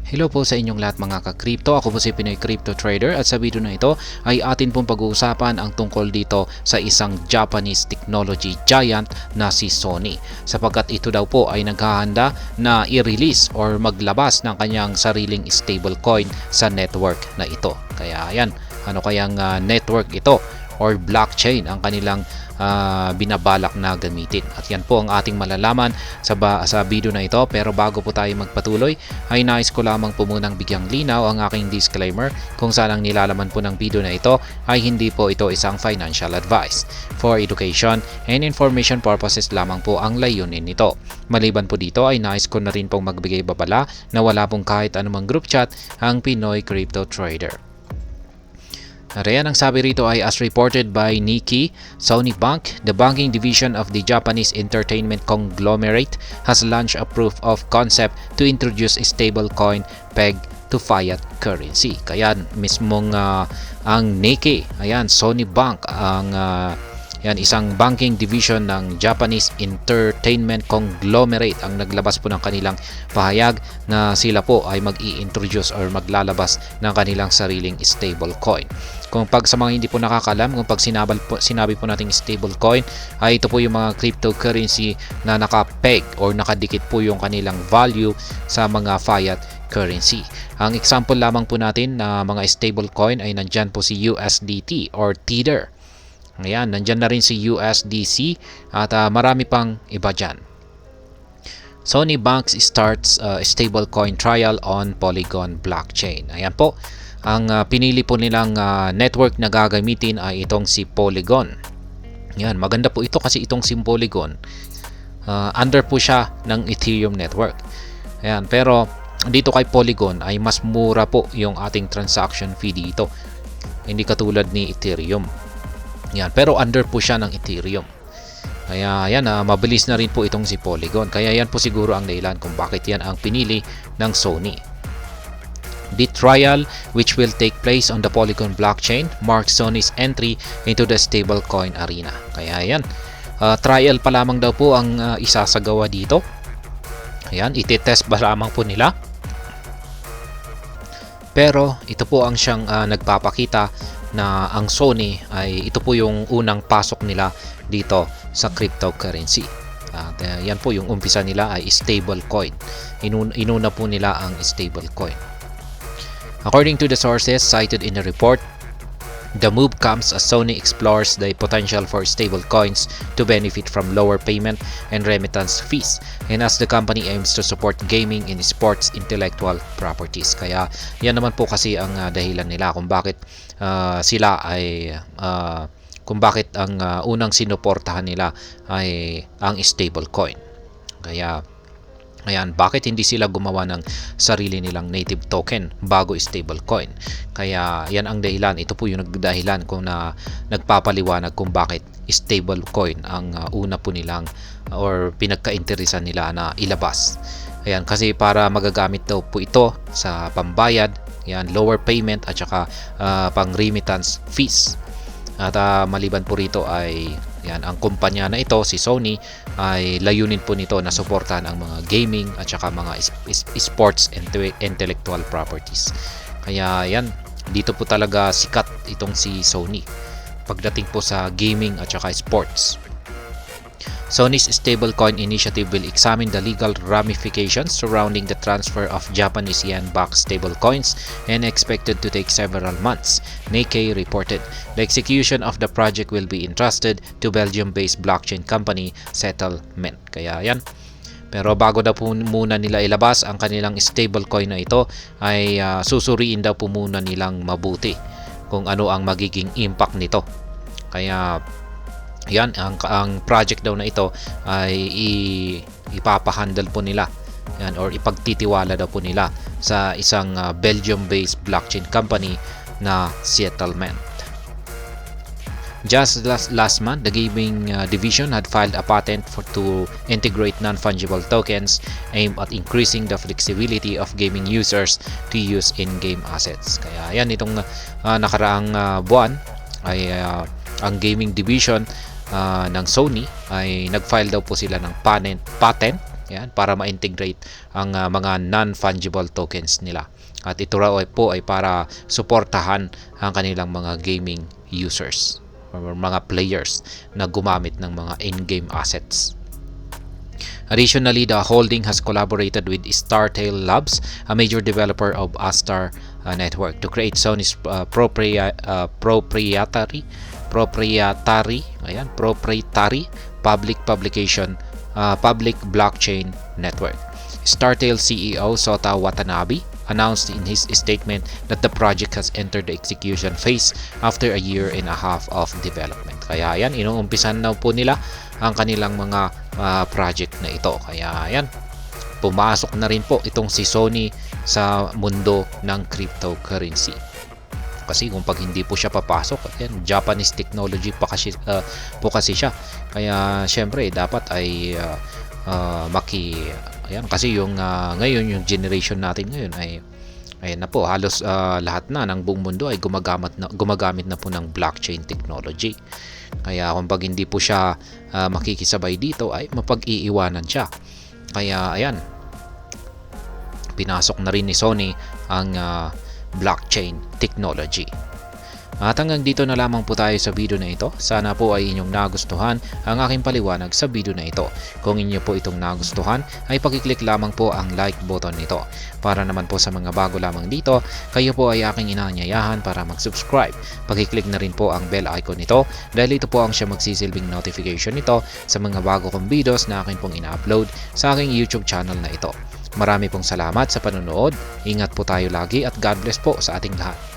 Hello po sa inyong lahat mga ka-crypto. Ako po si Pinoy Crypto Trader at sa video na ito ay atin pong pag-uusapan ang tungkol dito sa isang Japanese technology giant na si Sony. Sapagkat ito daw po ay naghahanda na i-release or maglabas ng kanyang sariling stablecoin sa network na ito. Kaya yan, ano kayang network ito or blockchain ang kanilang binabalak na gamitin. At yan po ang ating malalaman sa video na ito. Pero bago po tayo magpatuloy ay nais ko lamang po munang bigyang linaw ang aking disclaimer kung saan ang nilalaman po ng video na ito ay hindi po ito isang financial advice. For education and information purposes lamang po ang layunin nito. Maliban po dito ay nais ko na rin pong magbigay babala na wala pong kahit anumang group chat ang Pinoy Crypto Trader. Riyan, ang sabi rito ay as reported by Nikkei, Sony Bank, the banking division of the Japanese entertainment conglomerate has launched a proof of concept to introduce a stablecoin pegged to fiat currency. Kaya mismong ang Nikkei, ayan, Sony Bank, ang yan, isang banking division ng Japanese entertainment conglomerate ang naglabas po ng kanilang pahayag na sila po ay mag-i-introduce or maglalabas ng kanilang sariling stablecoin. Kung pag sa mga hindi po nakakalam, kung pag sinabi po nating stablecoin ay ito po yung mga cryptocurrency na nakapeg or nakadikit po yung kanilang value sa mga fiat currency. Ang example lamang po natin na mga stablecoin ay nandyan po si USDT or Tether. Ayan, nandyan na rin si USDC at marami pang iba dyan. Sony Bank starts stablecoin trial on Polygon blockchain. Ayan po, ang pinili po nilang network na gagamitin ay itong si Polygon. Ayan, maganda po ito kasi itong si Polygon, under po siya ng Ethereum network. Ayan, pero dito kay Polygon ay mas mura po yung ating transaction fee dito. Hindi katulad ni Ethereum. Yan, pero under po siya ng Ethereum. Kaya yan, mabilis na rin po itong si Polygon. Kaya yan po siguro ang dahilan kung bakit yan ang pinili ng Sony. The trial, which will take place on the Polygon blockchain, marks Sony's entry into the stablecoin arena. Kaya yan, trial pa lamang daw po ang isasagawa dito. Ayan, itetest pa lamang po nila. Pero ito po ang siyang nagpapakita na ang Sony ay ito po yung unang pasok nila dito sa cryptocurrency. At yan po yung umpisa nila ay stablecoin. Inuna po nila ang stablecoin. According to the sources cited in the report, the move comes as Sony explores the potential for stablecoins to benefit from lower payment and remittance fees, and as the company aims to support gaming and sports intellectual properties. Kaya yan naman po kasi ang dahilan nila kung bakit sila ay kung bakit ang unang sinuportahan nila ay ang stablecoin. Kaya ayan, bakit hindi sila gumawa ng sarili nilang native token bago stablecoin? Kaya yan ang dahilan. Ito po yung nagdahilan kung nagpapaliwanag kung bakit stablecoin ang una po nilang or pinagka-interesan nila na ilabas. Ayan, kasi para magagamit daw po ito sa pambayad, yan, lower payment at saka pang remittance fees. At maliban po rito ay yan, ang kumpanya na ito, si Sony, ay layunin po nito na suportahan ang mga gaming at saka mga sports intellectual properties. Kaya yan, dito po talaga sikat itong si Sony pagdating po sa gaming at saka sports. Sony's stablecoin initiative will examine the legal ramifications surrounding the transfer of Japanese yen-backed stablecoins and expected to take several months, Nikkei reported. The execution of the project will be entrusted to Belgium-based blockchain company Settlement. Kaya yan. Pero bago daw po muna nila ilabas ang kanilang stablecoin na ito ay susuriin daw po muna nilang mabuti kung ano ang magiging impact nito. Kaya yan, ang project daw na ito ay ipapahandle po nila yan, or ipagtitiwala daw po nila sa isang Belgium-based blockchain company na Settlement. Just last month, the gaming division had filed a patent to integrate non-fungible tokens aimed at increasing the flexibility of gaming users to use in-game assets. Kaya yan, itong nakaraang buwan ay ang gaming division ng Sony ay nag-file daw po sila ng patent Yan, para ma-integrate ang mga non-fungible tokens nila. At ito raw po ay para suportahan ang kanilang mga gaming users or mga players na gumamit ng mga in-game assets. Additionally, the holding has collaborated with Startail Labs, a major developer of Astar Network, to create Sony's proprietary public blockchain network. Startail CEO Sota Watanabe announced in his statement that the project has entered the execution phase after a year and a half of development. Kaya yan, inuumpisan na po nila ang kanilang mga project na ito. Kaya yan, pumasok na rin po itong si Sony sa mundo ng cryptocurrency. Kasi kung pag hindi po siya papasok, yan, Japanese technology po kasi siya. Kaya syempre dapat ay ayan, kasi yung ngayon yung generation natin ngayon ay ayan na po, halos lahat na ng buong mundo ay gumagamit na po ng blockchain technology. Kaya kung pag hindi po siya makikisabay dito ay mapag-iiwanan siya. Kaya ayan, pinasok na rin ni Sony ang blockchain technology. At hanggang dito na lamang po tayo sa video na ito. Sana po ay inyong nagustuhan ang aking paliwanag sa video na ito. Kung inyo po itong nagustuhan ay pakiclick lamang po ang like button nito. Para naman po sa mga bago lamang dito, kayo po ay aking inaanyayahan para mag-subscribe. Pakiclick na rin po ang bell icon nito dahil ito po ang siya magsisilbing notification nito sa mga bago kong videos na akin pong ina-upload sa aking YouTube channel na ito. Marami pong salamat sa panonood. Ingat po tayo lagi at God bless po sa ating lahat.